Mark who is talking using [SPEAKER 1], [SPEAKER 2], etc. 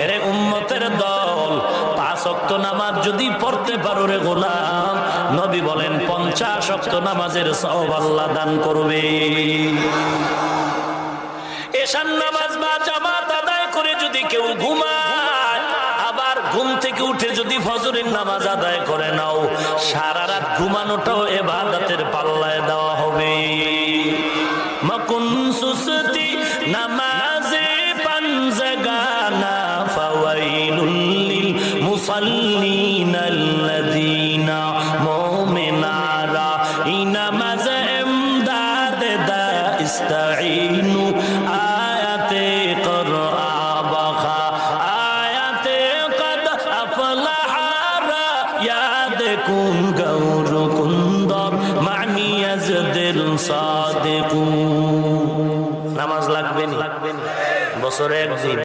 [SPEAKER 1] এরে উম্মতের দল, 5 ওয়াক্ত নামাজ যদি পড়তে পারো রে গোলাম, নবী বলেন 50 ওয়াক্ত নামাজের সওয়াব আল্লাহ দান করবে। এশার নামাজ বা জামাত আদায় করে যদি কেউ ঘুমায়, আবার ঘুম থেকে উঠে যদি ফজরের নামাজ আদায় করে নাও, সারা রাত ঘুমানোটাও ইবাদতের পাল্লায় দেওয়া হবে। মকুন সুসতি নামাজে পাঞ্জাগানা ফাওয়াইলুল লিল মুসাল্লিন আল্লাযীনা মুমিনারা ইনামাজ ইমদাদ দা ইস্তাঈনু আয়াতে করআ বাখা আয়াতে কদ আফলাহা ইয়াদ কুন গৌর কুন্দর মানি আজদিল সাদিকুন। নামাজ লাগবে নি? বছরে একদিন